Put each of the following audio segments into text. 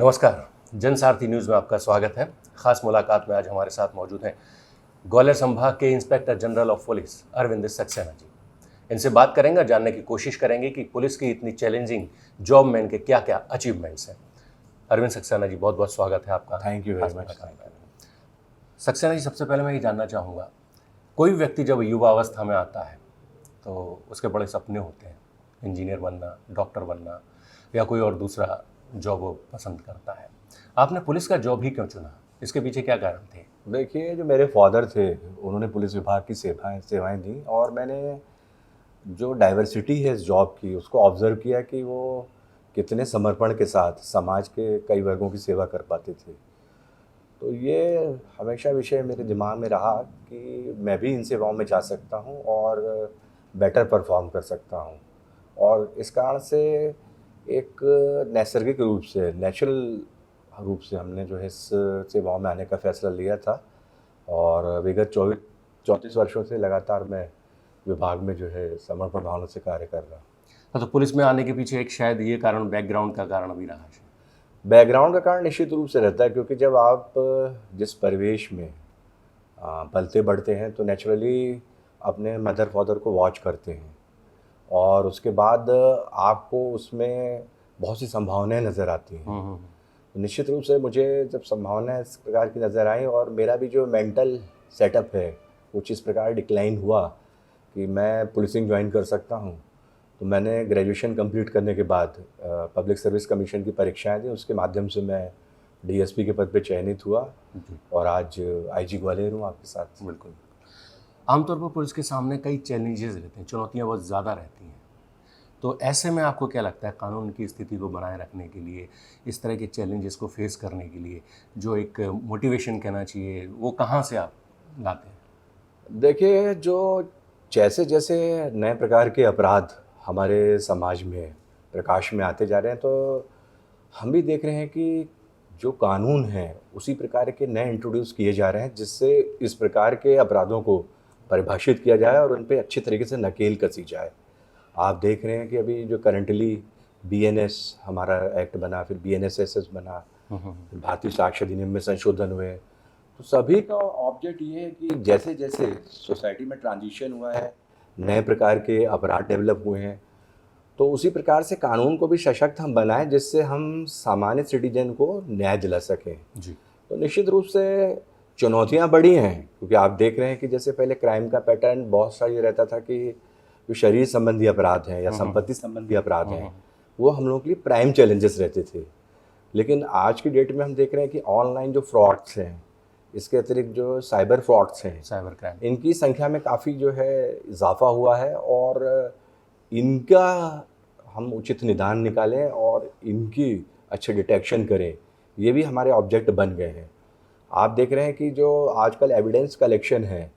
नमस्कार, जनसारथी न्यूज़ में आपका स्वागत है। ख़ास मुलाकात में आज हमारे साथ मौजूद हैं ग्वालियर संभाग के inspector general of police Arvind Saxena ji. इनसे बात करेंगे, जानने की कोशिश करेंगे कि पुलिस की इतनी चैलेंजिंग जॉब में इनके क्या क्या अचीवमेंट्स हैं। अरविंद सक्सेना जी, बहुत बहुत स्वागत है आपका। Thank you very much. Saxena ji, सबसे पहले मैं ये जानना चाहूँगा, कोई व्यक्ति जब युवा अवस्था में आता है तो उसके बड़े सपने होते हैं, इंजीनियर बनना, डॉक्टर बनना या कोई और दूसरा जॉब वो पसंद करता है। आपने पुलिस का जॉब ही क्यों चुना? इसके पीछे क्या कारण थे? देखिए, जो मेरे फादर थे उन्होंने पुलिस विभाग की सेवाएं दी और मैंने जो डाइवर्सिटी है इस जॉब की उसको ऑब्ज़र्व किया कि वो कितने समर्पण के साथ समाज के कई वर्गों की सेवा कर पाते थे। तो ये हमेशा विषय मेरे दिमाग में रहा कि मैं भी इन सेवाओं में जा सकता हूँ और बेटर परफॉर्म कर सकता हूँ। और इस कारण से एक नैसर्गिक रूप से, नेचुरल रूप से हमने जो है इस सेवाओं में आने का फ़ैसला लिया था और विगत 34 वर्षों से लगातार मैं विभाग में जो है समर्पण भावना से कार्य कर रहा हूँ। तो पुलिस में आने के पीछे एक शायद ये कारण, बैकग्राउंड का कारण भी रहा है। बैकग्राउंड का कारण निश्चित रूप से रहता है, क्योंकि जब आप जिस परिवेश में पलते बढ़ते हैं तो नेचुरली अपने मदर फादर को वॉच करते हैं और उसके बाद आपको उसमें बहुत सी संभावनाएं नज़र आती हैं। निश्चित रूप से मुझे जब संभावनाएं इस प्रकार की नज़र आई और मेरा भी जो मेंटल सेटअप है कुछ इस प्रकार डिक्लाइन हुआ कि मैं पुलिसिंग ज्वाइन कर सकता हूं, तो मैंने ग्रेजुएशन कंप्लीट करने के बाद पब्लिक सर्विस कमीशन की परीक्षाएं दी। उसके माध्यम से मैं डीएसपी के पद पे चयनित हुआ और आज आईजी ग्वालियर हूँ आपके साथ। बिल्कुल। आमतौर पर पुलिस के सामने कई चैलेंजेस रहते हैं, चुनौतियाँ बहुत ज़्यादा रहती हैं। तो ऐसे में आपको क्या लगता है, कानून की स्थिति को बनाए रखने के लिए, इस तरह के चैलेंजेस को फेस करने के लिए जो एक मोटिवेशन कहना चाहिए, वो कहाँ से आप लाते हैं? देखिए, जो जैसे जैसे नए प्रकार के अपराध हमारे समाज में प्रकाश में आते जा रहे हैं, तो हम भी देख रहे हैं कि जो कानून हैं उसी प्रकार के नए इंट्रोड्यूस किए जा रहे हैं, जिससे इस प्रकार के अपराधों को परिभाषित किया जाए और उन पे अच्छी तरीके से नकेल कसी जाए। आप देख रहे हैं कि अभी जो करंटली बीएनएस हमारा एक्ट बना, फिर बीएनएसएसएस बना, फिर भारतीय साक्ष्य अधिनियम में संशोधन हुए, तो सभी का ऑब्जेक्ट ये है कि जैसे जैसे सोसाइटी में ट्रांजिशन हुआ है, नए प्रकार के अपराध डेवलप हुए हैं, तो उसी प्रकार से कानून को भी सशक्त हम बनाएं जिससे हम सामान्य सिटीजन को न्याय दिला सकें जी। तो निश्चित रूप से चुनौतियां बड़ी हैं, क्योंकि आप देख रहे हैं कि जैसे पहले क्राइम का पैटर्न बहुत सा ये रहता था कि जो शरीर संबंधी अपराध हैं या संपत्ति संबंधी अपराध हैं वो हम लोगों के लिए प्राइम चैलेंजेस रहते थे। लेकिन आज की डेट में हम देख रहे हैं कि ऑनलाइन जो फ्रॉड्स हैं, इसके अतिरिक्त जो साइबर फ्रॉड्स हैं, साइबर क्राइम, इनकी संख्या में काफ़ी जो है इजाफा हुआ है और इनका हम उचित निदान निकालें और इनकी अच्छे डिटेक्शन करें, ये भी हमारे ऑब्जेक्ट बन गए हैं। आप देख रहे हैं कि जो आजकल एविडेंस कलेक्शन है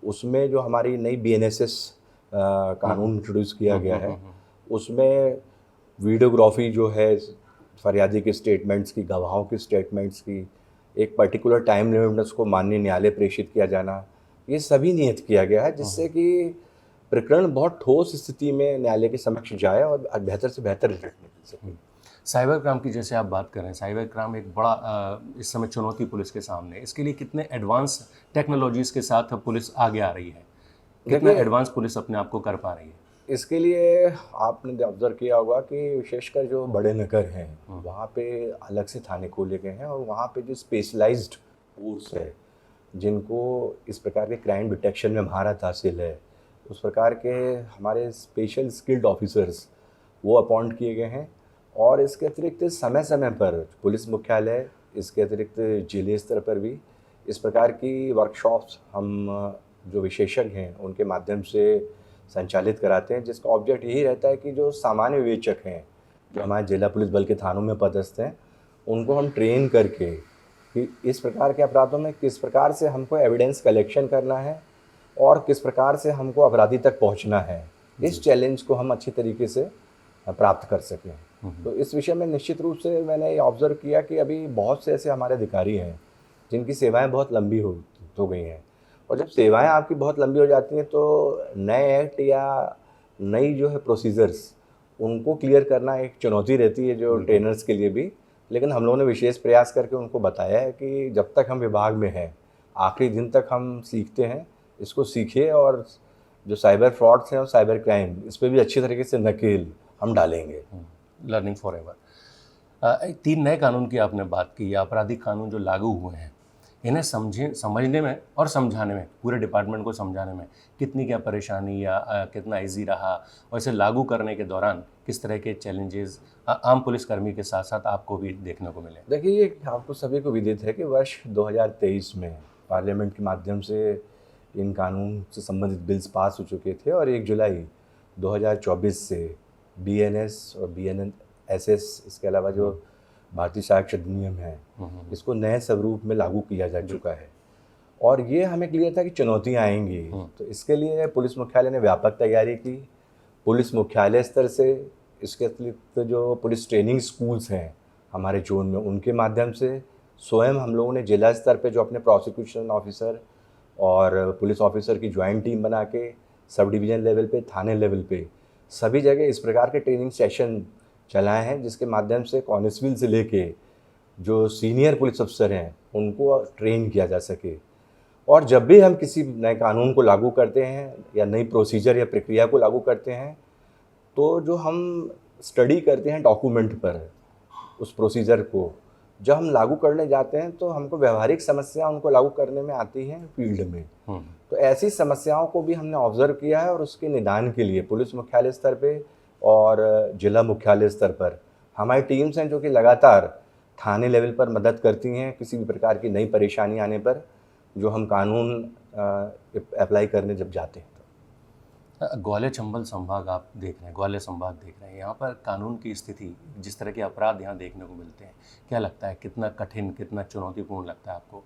उसमें जो हमारी नई बीएनएसएस कानून इंट्रोड्यूस किया गया है, उसमें वीडियोग्राफी जो है फरियादी के स्टेटमेंट्स की, गवाहों के स्टेटमेंट्स की, एक पर्टिकुलर टाइम लिमिट में उसको माननीय न्यायालय प्रेषित किया जाना, ये सभी नियत किया गया है जिससे कि प्रकरण बहुत ठोस स्थिति में न्यायालय के समक्ष जाए और बेहतर से बेहतर रिजल्ट निकल सके। साइबर क्राइम की जैसे आप बात कर रहे हैं, साइबर क्राइम एक बड़ा इस समय चुनौती पुलिस के सामने है। इसके लिए कितने एडवांस टेक्नोलॉजीज़ के साथ अब पुलिस आगे आ रही है, कितना एडवांस पुलिस अपने आप को कर पा रही है? इसके लिए आपने ऑब्जर्व किया होगा कि विशेषकर जो बड़े नगर हैं वहाँ पे अलग से थाने खोले गए हैं और वहाँ पे जो स्पेशलाइज्ड फोर्स है जिनको इस प्रकार के क्राइम डिटेक्शन में महारत हासिल है, उस प्रकार के हमारे स्पेशल स्किल्ड ऑफिसर्स वो अपॉइंट किए गए हैं। और इसके अतिरिक्त समय समय पर पुलिस मुख्यालय, इसके अतिरिक्त जिले स्तर पर भी इस प्रकार की वर्कशॉप्स हम जो विशेषज्ञ हैं उनके माध्यम से संचालित कराते हैं, जिसका ऑब्जेक्ट यही रहता है कि जो सामान्य विवेचक हैं, जो हमारे जिला पुलिस बल के थानों में पदस्थ हैं, उनको हम ट्रेन करके कि इस प्रकार के अपराधों में किस प्रकार से हमको एविडेंस कलेक्शन करना है और किस प्रकार से हमको अपराधी तक पहुंचना है, इस चैलेंज को हम अच्छी तरीके से प्राप्त कर सकें। तो इस विषय में निश्चित रूप से मैंने ये ऑब्ज़र्व किया कि अभी बहुत से ऐसे हमारे अधिकारी हैं जिनकी सेवाएं बहुत लंबी हो गई हैं, और जब सेवाएं आपकी बहुत लंबी हो जाती हैं तो नए एक्ट या नई जो है प्रोसीजर्स उनको क्लियर करना एक चुनौती रहती है जो ट्रेनर्स के लिए भी, लेकिन हम लोगों ने विशेष प्रयास करके उनको बताया है कि जब तक हम विभाग में हैं, आखिरी दिन तक हम सीखते हैं, इसको सीखिए और जो साइबर फ्रॉड्स हैं और साइबर क्राइम, इस पे भी अच्छी तरीके से नकेल हम डालेंगे। Learning for ever. 3 नए कानून की आपने बात की, या आपराधिक कानून जो लागू हुए हैं, इन्हें समझने में और समझाने में, पूरे डिपार्टमेंट को समझाने में कितनी क्या परेशानी या कितना इजी रहा, और इसे लागू करने के दौरान किस तरह के चैलेंजेस आम पुलिसकर्मी के साथ साथ आपको भी देखने को मिले? देखिए, ये आपको सभी को विदित है कि वर्ष 2023 में पार्लियामेंट के माध्यम से इन कानून से संबंधित बिल्स पास हो चुके थे और 1 जुलाई 2024 से बीएनएस और बीएनएसएस, इसके अलावा जो भारतीय साक्ष्य अधिनियम है, इसको नए स्वरूप में लागू किया जा चुका है। और ये हमें क्लियर था कि चुनौतियाँ आएंगी, तो इसके लिए पुलिस मुख्यालय ने व्यापक तैयारी की। पुलिस मुख्यालय स्तर से, इसके अतिरिक्त जो पुलिस ट्रेनिंग स्कूल्स हैं हमारे जोन में, उनके माध्यम से स्वयं हम लोगों ने जिला स्तर पे जो अपने प्रोसिक्यूशन ऑफिसर और पुलिस ऑफिसर की ज्वाइंट टीम बना के सब डिवीज़न लेवल पे, थाने लेवल पे सभी जगह इस प्रकार के ट्रेनिंग सेशन चलाए हैं, जिसके माध्यम से कांस्टेबल से लेके जो सीनियर पुलिस अफसर हैं उनको ट्रेन किया जा सके। और जब भी हम किसी नए कानून को लागू करते हैं या नई प्रोसीजर या प्रक्रिया को लागू करते हैं, तो जो हम स्टडी करते हैं डॉक्यूमेंट पर उस प्रोसीजर को, जब हम लागू करने जाते हैं तो हमको व्यवहारिक समस्या उनको लागू करने में आती हैं फील्ड में। तो ऐसी समस्याओं को भी हमने ऑब्जर्व किया है और उसके निदान के लिए पुलिस मुख्यालय स्तर पे और जिला मुख्यालय स्तर पर हमारी टीम्स हैं जो कि लगातार थाने लेवल पर मदद करती हैं किसी भी प्रकार की नई परेशानी आने पर, जो हम कानून अप्लाई करने जब जाते हैं। ग्वालियर चंबल संभाग आप देख रहे हैं, ग्वालियर संभाग देख रहे हैं, यहाँ पर कानून की स्थिति, जिस तरह के अपराध यहाँ देखने को मिलते हैं, क्या लगता है कितना कठिन, कितना चुनौतीपूर्ण लगता है आपको?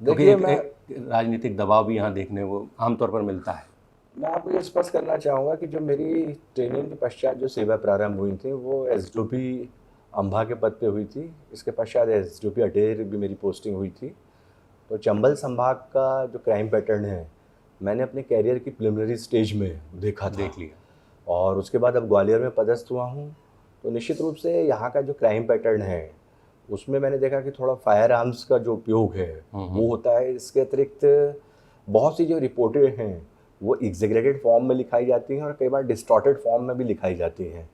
क्योंकि एक राजनीतिक दबाव भी यहाँ देखने को आमतौर पर मिलता है। मैं आपको ये स्पष्ट करना चाहूँगा कि जो मेरी ट्रेनिंग के पश्चात जो सेवा प्रारंभ हुई थी वो एसडीओपी अम्बा के पद पे हुई थी। इसके पश्चात एसडीओपी अटेर भी मेरी पोस्टिंग हुई थी। तो चंबल संभाग का जो क्राइम पैटर्न है, मैंने अपने कैरियर की प्रिलिमिनरी स्टेज में देखा था, देख लिया, और उसके बाद अब ग्वालियर में पदस्थ हुआ हूँ। तो निश्चित रूप से यहाँ का जो क्राइम पैटर्न है उसमें मैंने देखा कि थोड़ा फायर आर्म्स का जो उपयोग है वो होता है। इसके अतिरिक्त बहुत सी जो रिपोर्टें हैं वो एग्जेगरेटेड फॉर्म में लिखाई जाती हैं और कई बार डिस्टॉर्टेड फॉर्म में भी लिखाई जाती हैं।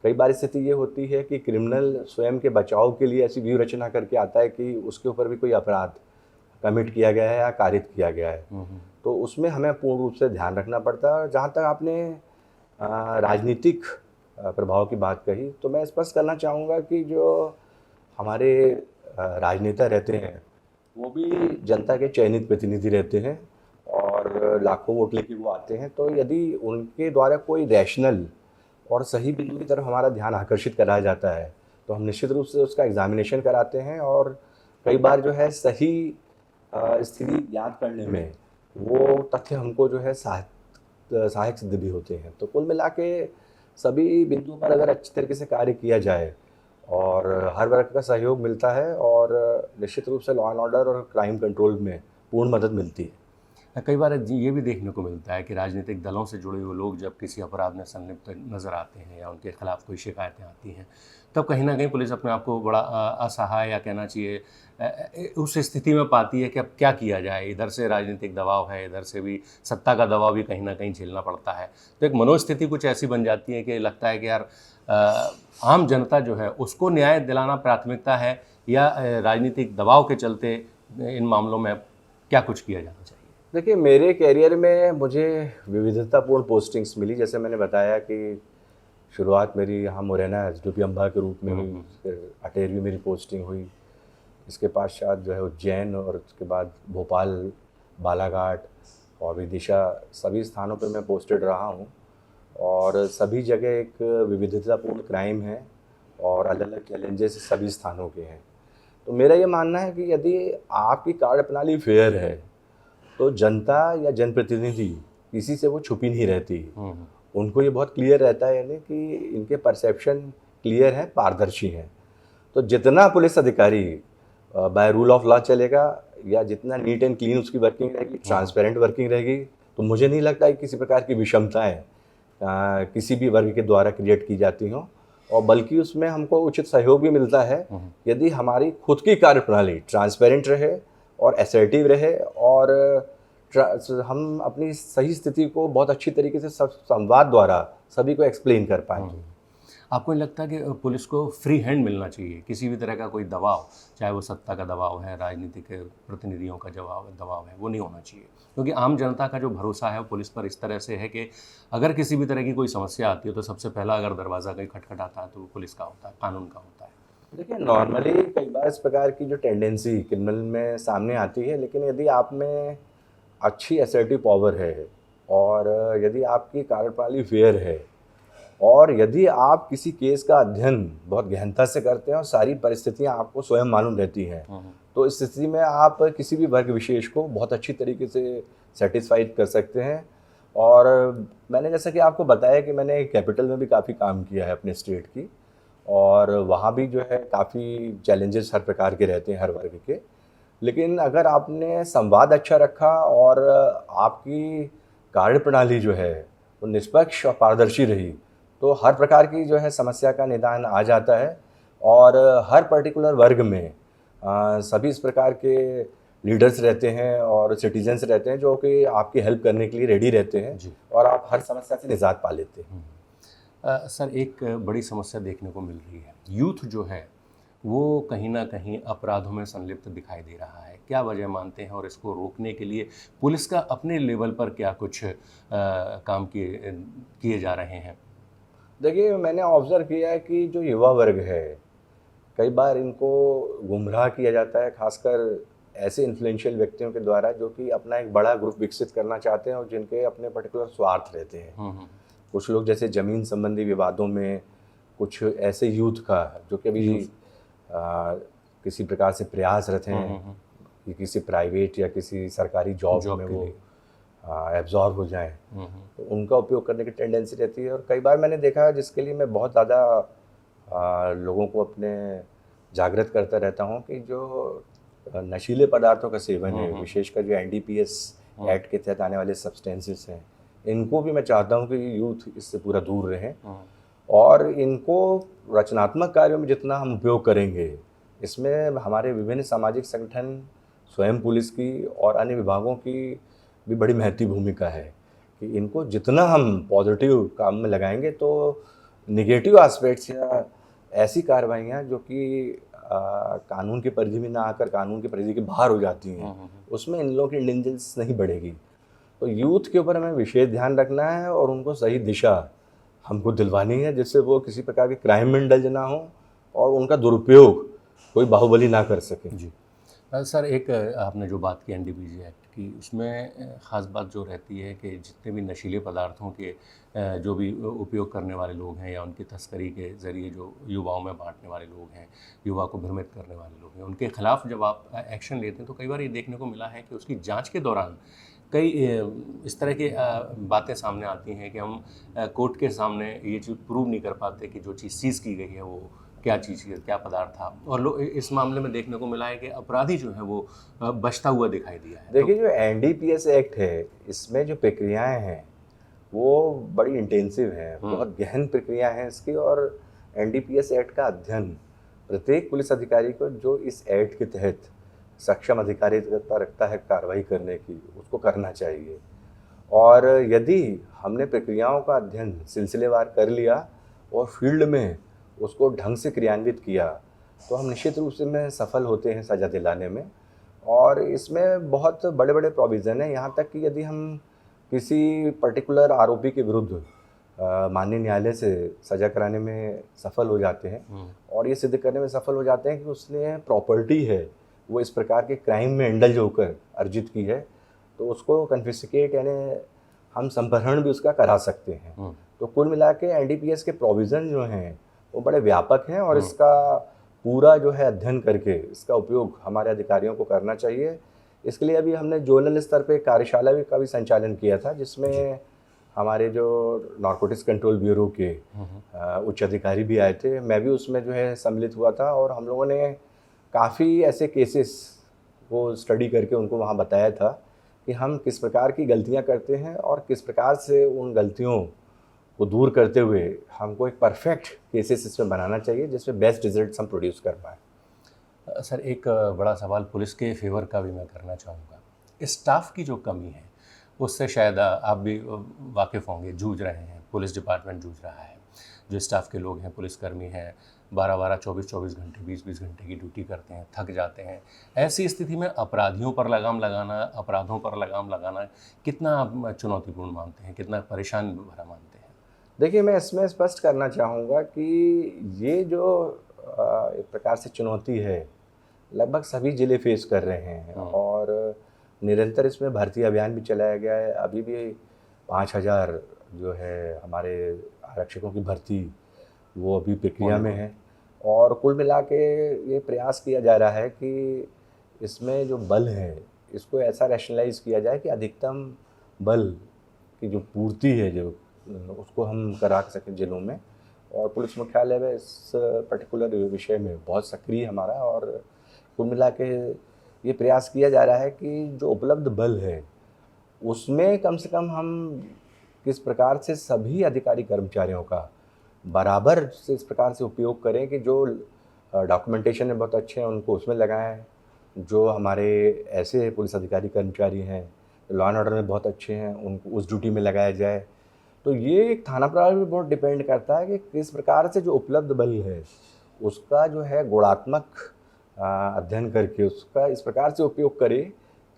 कई बार स्थिति ये होती है कि क्रिमिनल स्वयं के बचाव के लिए ऐसी व्यू रचना करके आता है कि उसके ऊपर भी कोई अपराध कमिट किया गया है या कारित किया गया है। तो उसमें हमें पूर्ण रूप से ध्यान रखना पड़ता है। और जहाँ तक आपने राजनीतिक प्रभाव की बात कही, तो मैं स्पष्ट करना चाहूँगा कि जो हमारे राजनेता रहते हैं वो भी जनता के चयनित प्रतिनिधि रहते हैं और लाखों वोट लेके वो आते हैं। तो यदि उनके द्वारा कोई रैशनल और सही बिंदु की तरफ हमारा ध्यान आकर्षित कराया जाता है तो हम निश्चित रूप से उसका एग्जामिनेशन कराते हैं और कई बार जो है सही स्थिति याद करने में वो तथ्य हमको जो है सहायक सिद्ध भी होते हैं। तो कुल मिला के सभी बिंदुओं पर अगर अच्छी तरीके से कार्य किया जाए और हर वर्ग का सहयोग मिलता है और निश्चित रूप से लॉ एंड ऑर्डर और क्राइम कंट्रोल में पूर्ण मदद मिलती है। कई बार ये भी देखने को मिलता है कि राजनीतिक दलों से जुड़े हुए लोग जब किसी अपराध में संलिप्त नज़र आते हैं या उनके खिलाफ कोई शिकायतें आती हैं, तब कहीं ना कहीं पुलिस अपने आप को बड़ा असहाय, या कहना चाहिए उस स्थिति में पाती है कि अब क्या किया जाए। इधर से राजनीतिक दबाव है, इधर से भी सत्ता का दबाव भी कहीं ना कहीं झेलना पड़ता है। तो एक मनोस्थिति कुछ ऐसी बन जाती है कि लगता है कि यार आम जनता जो है उसको न्याय दिलाना प्राथमिकता है, या राजनीतिक दबाव के चलते इन मामलों में क्या कुछ किया जाना चाहिए? देखिए, मेरे कैरियर में मुझे विविधतापूर्ण पोस्टिंग्स मिली। जैसे मैंने बताया कि शुरुआत मेरी यहाँ मुरैना एसडीओपी अम्बा के रूप में हुई, फिर अटेर भी मेरी पोस्टिंग हुई। इसके पश्चात जो है उज्जैन और उसके बाद भोपाल, बालाघाट और विदिशा, सभी स्थानों पर मैं पोस्टेड रहा हूँ और सभी जगह एक विविधतापूर्ण क्राइम है और अलग अलग चैलेंजेस सभी स्थानों के हैं। तो मेरा ये मानना है कि यदि आपकी कार्यप्रणाली फेयर है तो जनता या जनप्रतिनिधि किसी से वो छुपी नहीं रहती। उनको ये बहुत क्लियर रहता है, यानी कि इनके परसेप्शन क्लियर है, पारदर्शी हैं। तो जितना पुलिस अधिकारी बाय रूल ऑफ लॉ चलेगा या जितना नीट एंड क्लीन उसकी वर्किंग रहेगी, ट्रांसपेरेंट वर्किंग रहेगी, तो मुझे नहीं लगता है किसी प्रकार की विषमताएं किसी भी वर्ग के द्वारा क्रिएट की जाती हों। और बल्कि उसमें हमको उचित सहयोग भी मिलता है यदि हमारी खुद की कार्यप्रणाली ट्रांसपेरेंट रहे और असर्टिव रहे, और हम अपनी सही स्थिति को बहुत अच्छी तरीके से संवाद द्वारा सभी को एक्सप्लेन कर पाएंगे। आपको नहीं लगता कि पुलिस को फ्री हैंड मिलना चाहिए? किसी भी तरह का कोई दबाव, चाहे वो सत्ता का दबाव है, राजनीतिक प्रतिनिधियों का दबाव है, वो नहीं होना चाहिए, क्योंकि आम जनता का जो भरोसा है वो पुलिस पर इस तरह से है कि अगर किसी भी तरह की कोई समस्या आती है तो सबसे पहला अगर दरवाज़ा कहीं खटखटाता है तो वो पुलिस का होता है, कानून का होता है। देखिए, नॉर्मली कई बार इस प्रकार की जो टेंडेंसी क्रिमिनल में सामने आती है, लेकिन यदि आप में अच्छी असर्टिव पावर है और यदि आपकी कार्यप्रणाली फेयर है और यदि आप किसी केस का अध्ययन बहुत गहनता से करते हैं और सारी परिस्थितियां आपको स्वयं मालूम रहती हैं, तो इस स्थिति में आप किसी भी वर्ग विशेष को बहुत अच्छी तरीके से सेटिस्फाइड कर सकते हैं। और मैंने जैसा कि आपको बताया कि मैंने कैपिटल में भी काफ़ी काम किया है अपने स्टेट की, और वहाँ भी जो है काफ़ी चैलेंजेस हर प्रकार के रहते हैं हर वर्ग के। लेकिन अगर आपने संवाद अच्छा रखा और आपकी कार्यप्रणाली जो है वो निष्पक्ष और पारदर्शी रही, तो हर प्रकार की जो है समस्या का निदान आ जाता है। और हर पर्टिकुलर वर्ग में सभी इस प्रकार के लीडर्स रहते हैं और सिटीजन्स रहते हैं जो कि आपकी हेल्प करने के लिए रेडी रहते हैं और आप हर समस्या से निजात पा लेते हैं। सर, एक बड़ी समस्या देखने को मिल रही है, यूथ जो है वो कहीं ना कहीं अपराधों में संलिप्त दिखाई दे रहा है। क्या वजह मानते हैं और इसको रोकने के लिए पुलिस का अपने लेवल पर क्या कुछ काम किए जा रहे हैं? देखिए, मैंने ऑब्ज़र्व किया है कि जो युवा वर्ग है, कई बार इनको गुमराह किया जाता है, खासकर ऐसे इन्फ्लुएंशियल व्यक्तियों के द्वारा जो कि अपना एक बड़ा ग्रुप विकसित करना चाहते हैं और जिनके अपने पर्टिकुलर स्वार्थ रहते हैं। कुछ लोग जैसे ज़मीन संबंधी विवादों में, कुछ ऐसे यूथ का जो कि अभी किसी प्रकार से प्रयासरत हैं कि किसी प्राइवेट या किसी सरकारी जॉब में वो एब्जॉर्ब हो जाएं, तो उनका उपयोग करने की टेंडेंसी रहती है। और कई बार मैंने देखा है, जिसके लिए मैं बहुत ज़्यादा लोगों को अपने जागृत करता रहता हूं, कि जो नशीले पदार्थों का सेवन है, विशेषकर जो NDPS एक्ट के तहत आने वाले सब्सटेंसेस हैं, इनको भी मैं चाहता हूं कि यूथ इससे पूरा दूर रहें। और इनको रचनात्मक कार्यों में जितना हम उपयोग करेंगे, इसमें हमारे विभिन्न सामाजिक संगठन, स्वयं पुलिस की और अन्य विभागों की भी बड़ी महत्वपूर्ण भूमिका है कि इनको जितना हम पॉजिटिव काम में लगाएंगे, तो निगेटिव एस्पेक्ट्स या ऐसी कार्रवाइयाँ जो कि कानून की परिधि में ना आकर कानून की परिधि के बाहर हो जाती हैं, उसमें इन लोगों की इंटेलिजेंस नहीं बढ़ेगी। तो यूथ के ऊपर हमें विशेष ध्यान रखना है और उनको सही दिशा हमको दिलवानी है, जिससे वो किसी प्रकार के क्राइम में इंडल्ज ना हो और उनका दुरुपयोग कोई बाहुबली ना कर सके। जी सर, एक आपने जो बात की NDPS एक्ट की, उसमें ख़ास बात जो रहती है कि जितने भी नशीले पदार्थों के जो भी उपयोग करने वाले लोग हैं या उनकी तस्करी के ज़रिए जो युवाओं में बांटने वाले लोग हैं, युवा को भ्रमित करने वाले लोग हैं, उनके खिलाफ जब आप एक्शन लेते हैं तो कई बार ये देखने को मिला है कि उसकी जांच के दौरान कई इस तरह की बातें सामने आती हैं कि हम कोर्ट के सामने ये चीज़ प्रूव नहीं कर पाते कि जो चीज़ सीज़ की गई है वो क्या चीज़ है, क्या पदार्थ था। और लोग इस मामले में देखने को मिला है कि अपराधी जो है वो बचता हुआ दिखाई दिया है। देखिए, जो NDPS एक्ट है, इसमें जो प्रक्रियाएं हैं वो बड़ी इंटेंसिव हैं, बहुत गहन प्रक्रिया हैं इसकी। और NDPS एक्ट का अध्ययन प्रत्येक पुलिस अधिकारी को जो इस एक्ट के तहत सक्षम अधिकारिता रखता है कार्रवाई करने की, उसको करना चाहिए। और यदि हमने प्रक्रियाओं का अध्ययन सिलसिलेवार कर लिया और फील्ड में उसको ढंग से क्रियान्वित किया, तो हम निश्चित रूप से में सफल होते हैं सज़ा दिलाने में। और इसमें बहुत बड़े बड़े प्रोविज़न हैं, यहाँ तक कि यदि हम किसी पर्टिकुलर आरोपी के विरुद्ध माननीय न्यायालय से सज़ा कराने में सफल हो जाते हैं और ये सिद्ध करने में सफल हो जाते हैं कि उसने प्रॉपर्टी है वो इस प्रकार के क्राइम में इंडल्ज होकर अर्जित की है, तो उसको कन्फिस्केट यानी हम संप्रहरण भी उसका करा सकते हैं। तो कुल मिला के NDPS के प्रोविज़न जो हैं वो बड़े व्यापक हैं और इसका पूरा जो है अध्ययन करके इसका उपयोग हमारे अधिकारियों को करना चाहिए। इसके लिए अभी हमने जोनल स्तर पे कार्यशाला का भी संचालन किया था, जिसमें हमारे जो नारकोटिक्स कंट्रोल ब्यूरो के उच्च अधिकारी भी आए थे। मैं भी उसमें जो है सम्मिलित हुआ था और हम लोगों ने काफ़ी ऐसे केसेस को स्टडी करके उनको वहाँ बताया था कि हम किस प्रकार की गलतियाँ करते हैं और किस प्रकार से उन गलतियों को दूर करते हुए हमको एक परफेक्ट केसेस इसमें बनाना चाहिए जिसमें बेस्ट रिजल्ट्स हम प्रोड्यूस कर पाएँ। सर एक बड़ा सवाल पुलिस के फेवर का भी मैं करना चाहूँगा। स्टाफ की जो कमी है उससे शायद आप भी वाकिफ़ होंगे, जूझ रहे हैं, पुलिस डिपार्टमेंट जूझ रहा है। जो स्टाफ के लोग हैं, पुलिसकर्मी हैं, 12-12, 24-24 घंटे, 20-20 घंटे की ड्यूटी करते हैं, थक जाते हैं। ऐसी स्थिति में अपराधियों पर लगाम लगाना, अपराधों पर लगाम लगाना कितना आप चुनौतीपूर्ण मानते हैं, कितना परेशान भरा मानते हैं? देखिए, मैं इसमें स्पष्ट करना चाहूँगा कि ये जो एक प्रकार से चुनौती है, लगभग सभी ज़िले फेस कर रहे हैं और निरंतर इसमें भर्ती अभियान भी चलाया गया है। अभी भी 5,000 जो है हमारे आरक्षकों की भर्ती, वो अभी प्रक्रिया में है और कुल मिला के ये प्रयास किया जा रहा है कि इसमें जो बल है, इसको ऐसा रैशनलाइज़ किया जाए कि अधिकतम बल की जो पूर्ति है जो उसको हम करा सकें ज़िलों में। और पुलिस मुख्यालय में इस पर्टिकुलर विषय में बहुत सक्रिय हमारा और कुल मिला के ये प्रयास किया जा रहा है कि जो उपलब्ध बल है उसमें कम से कम हम किस प्रकार से सभी अधिकारी कर्मचारियों का बराबर से इस प्रकार से उपयोग करें कि जो डॉक्यूमेंटेशन में बहुत अच्छे हैं उनको उसमें लगाएं, जो हमारे ऐसे पुलिस अधिकारी कर्मचारी हैं लॉ एंड ऑर्डर में बहुत अच्छे हैं उनको उस ड्यूटी में लगाया जाए। तो ये एक थाना प्रभारी पे बहुत डिपेंड करता है कि किस प्रकार से जो उपलब्ध बल है उसका जो है गुणात्मक अध्ययन करके उसका इस प्रकार से उपयोग करें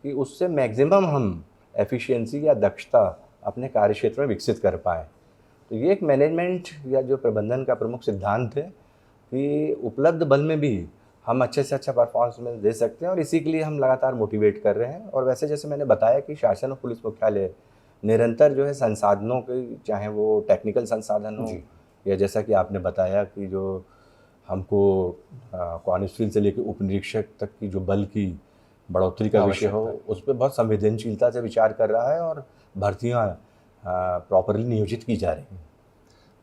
कि उससे मैक्सिमम हम एफिशिएंसी या दक्षता अपने कार्यक्षेत्र में विकसित कर पाएँ। तो ये एक मैनेजमेंट या जो प्रबंधन का प्रमुख सिद्धांत है कि उपलब्ध बल में भी हम अच्छे से अच्छा परफॉर्मेंस दे सकते हैं और इसी के लिए हम लगातार मोटिवेट कर रहे हैं। और वैसे जैसे मैंने बताया कि शासन और पुलिस मुख्यालय निरंतर जो है संसाधनों के, चाहे वो टेक्निकल संसाधन हो या जैसा कि आपने बताया कि जो हमको कांस्टेबल से लेकर उप निरीक्षक तक की जो बल की बढ़ोतरी का विषय हो, उस पर बहुत संवेदनशीलता से विचार कर रहा है और भर्तियाँ प्रॉपरली नियोजित की जा रही हैं।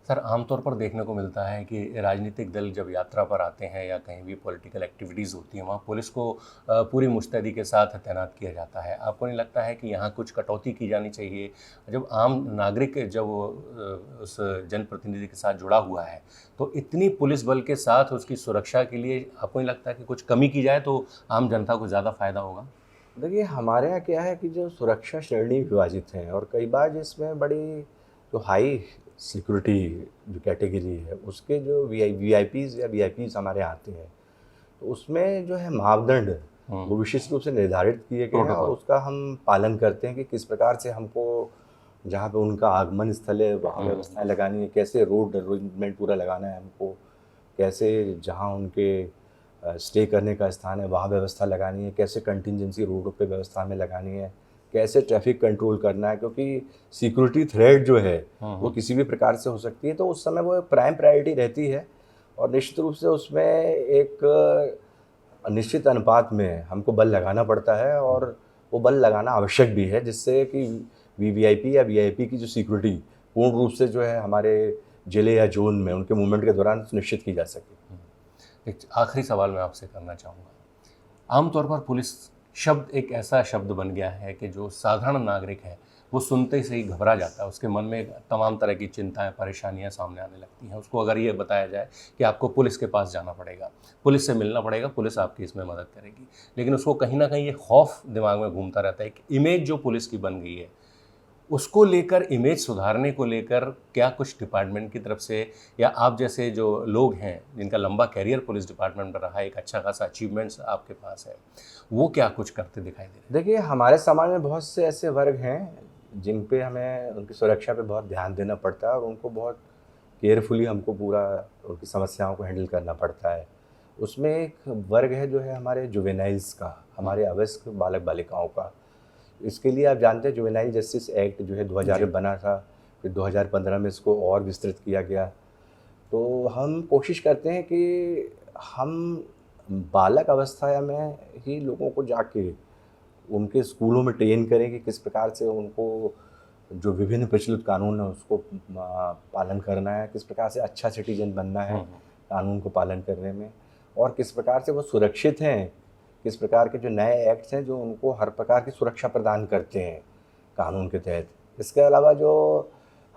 सर आमतौर पर देखने को मिलता है कि राजनीतिक दल जब यात्रा पर आते हैं या कहीं भी पॉलिटिकल एक्टिविटीज़ होती हैं वहाँ पुलिस को पूरी मुस्तैदी के साथ तैनात किया जाता है। आपको नहीं लगता है कि यहाँ कुछ कटौती की जानी चाहिए? जब आम नागरिक जब वो उस जनप्रतिनिधि के साथ जुड़ा हुआ है तो इतनी पुलिस बल के साथ उसकी सुरक्षा के लिए आपको नहीं लगता है कि कुछ कमी की जाए तो आम जनता को ज़्यादा फ़ायदा होगा? देखिए, हमारे यहाँ क्या है कि जो सुरक्षा श्रेणी विभाजित हैं और कई बार जिसमें बड़ी जो हाई सिक्योरिटी जो कैटेगरी है उसके जो वीआईपीज़ या वीआईपीज़ हमारे आते हैं तो उसमें जो है मापदंड वो विशिष्ट रूप से निर्धारित किए गए हैं और उसका हम पालन करते हैं कि किस प्रकार से हमको जहाँ पे उनका आगमन स्थल है वहाँ व्यवस्थाएं लगानी है, कैसे रोड अरेंजमेंट पूरा लगाना है हमको, कैसे जहाँ उनके स्टे करने का स्थान है वहाँ व्यवस्था लगानी है, कैसे कंटिजेंसी रोडों पे व्यवस्था में लगानी है, कैसे ट्रैफिक कंट्रोल करना है, क्योंकि सिक्योरिटी थ्रेट जो है वो किसी भी प्रकार से हो सकती है। तो उस समय वो प्राइम प्रायोरिटी रहती है और निश्चित रूप से उसमें एक निश्चित अनुपात में हमको बल लगाना पड़ता है और वो बल लगाना आवश्यक भी है जिससे कि वीवीआईपी या वीआईपी की जो सिक्योरिटी पूर्ण रूप से जो है हमारे ज़िले या जोन में उनके मूवमेंट के दौरान सुनिश्चित की जा सके। एक आखिरी सवाल मैं आपसे करना चाहूँगा। आमतौर पर पुलिस शब्द एक ऐसा शब्द बन गया है कि जो साधारण नागरिक है वो सुनते से ही घबरा जाता है, उसके मन में तमाम तरह की चिंताएं, परेशानियां सामने आने लगती हैं। उसको अगर ये बताया जाए कि आपको पुलिस के पास जाना पड़ेगा, पुलिस से मिलना पड़ेगा, पुलिस आपकी इसमें मदद करेगी, लेकिन उसको कहीं ना कहीं ये खौफ दिमाग में घूमता रहता है कि इमेज जो पुलिस की बन गई है उसको लेकर, इमेज सुधारने को लेकर क्या कुछ डिपार्टमेंट की तरफ से या आप जैसे जो लोग हैं जिनका लंबा कैरियर पुलिस डिपार्टमेंट में रहा है, एक अच्छा खासा अचीवमेंट्स आपके पास है, वो क्या कुछ करते दिखाई दे रहे हैं? देखिए, हमारे समाज में बहुत से ऐसे वर्ग हैं जिन पे हमें उनकी सुरक्षा पे बहुत ध्यान देना पड़ता है और उनको बहुत केयरफुली हमको पूरा उनकी समस्याओं को हैंडल करना पड़ता है। उसमें एक वर्ग है जो है हमारे जुवेनाइल्स का, हमारे अवयस्क बालक बालिकाओं का। इसके लिए आप जानते हैं जुवेनाइल जस्टिस एक्ट जो है 2000 में बना था, फिर 2015 में इसको और विस्तृत किया गया। तो हम कोशिश करते हैं कि हम बालक अवस्था में ही लोगों को जाके उनके स्कूलों में ट्रेन करें कि किस प्रकार से उनको जो विभिन्न प्रचलित कानून है उसको पालन करना है, किस प्रकार से अच्छा सिटीजन बनना है कानून को पालन करने में, और किस प्रकार से वो सुरक्षित हैं, किस प्रकार के जो नए एक्ट्स हैं जो उनको हर प्रकार की सुरक्षा प्रदान करते हैं कानून के तहत। इसके अलावा जो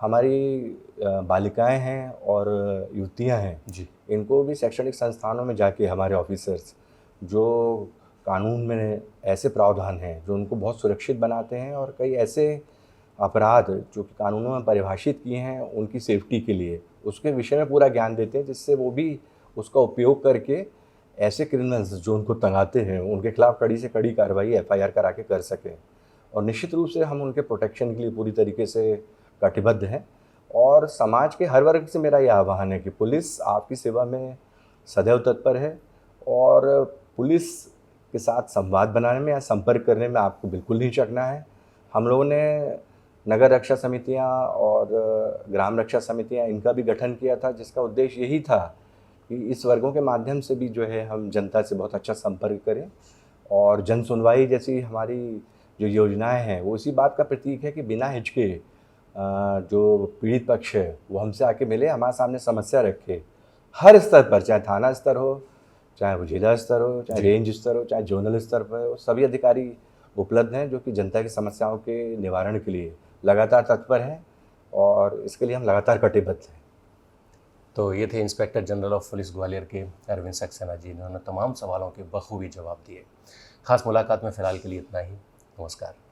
हमारी बालिकाएं हैं और युवतियां हैं जी। इनको भी शैक्षणिक संस्थानों में जाके हमारे ऑफिसर्स जो कानून में ऐसे प्रावधान हैं जो उनको बहुत सुरक्षित बनाते हैं और कई ऐसे अपराध जो कि कानूनों में परिभाषित किए हैं उनकी सेफ्टी के लिए उसके विषय में पूरा ज्ञान देते हैं, जिससे वो भी उसका उपयोग करके ऐसे क्रिमिनल्स जो उनको तंगाते हैं उनके खिलाफ कड़ी से कड़ी कार्रवाई एफआईआर करा के कर सकें। और निश्चित रूप से हम उनके प्रोटेक्शन के लिए पूरी तरीके से कटिबद्ध हैं और समाज के हर वर्ग से मेरा ये आह्वान है कि पुलिस आपकी सेवा में सदैव तत्पर है और पुलिस के साथ संवाद बनाने में या संपर्क करने में आपको बिल्कुल नहीं चकना है। हम लोगों ने नगर रक्षा समितियां और ग्राम रक्षा समितियां इनका भी गठन किया था, जिसका उद्देश्य यही था कि इस वर्गों के माध्यम से भी जो है हम जनता से बहुत अच्छा संपर्क करें। और जन सुनवाई जैसी हमारी जो योजनाएं हैं वो इसी बात का प्रतीक है कि बिना हिचके जो पीड़ित पक्ष है वो हमसे आके मिले, हमारे सामने समस्या रखे, हर स्तर पर, चाहे थाना स्तर हो, चाहे वो जिला स्तर हो, चाहे रेंज स्तर हो, चाहे जोनल स्तर पर हो, सभी अधिकारी उपलब्ध हैं जो कि जनता की समस्याओं के निवारण के लिए लगातार तत्पर हैं और इसके लिए हम लगातार कटिबद्ध हैं। तो ये थे inspector general of police Gwalior के अरविंद सक्सेना जी। इन्होंने तमाम सवालों के बखूबी जवाब दिए। खास मुलाकात में फ़िलहाल के लिए इतना ही। नमस्कार।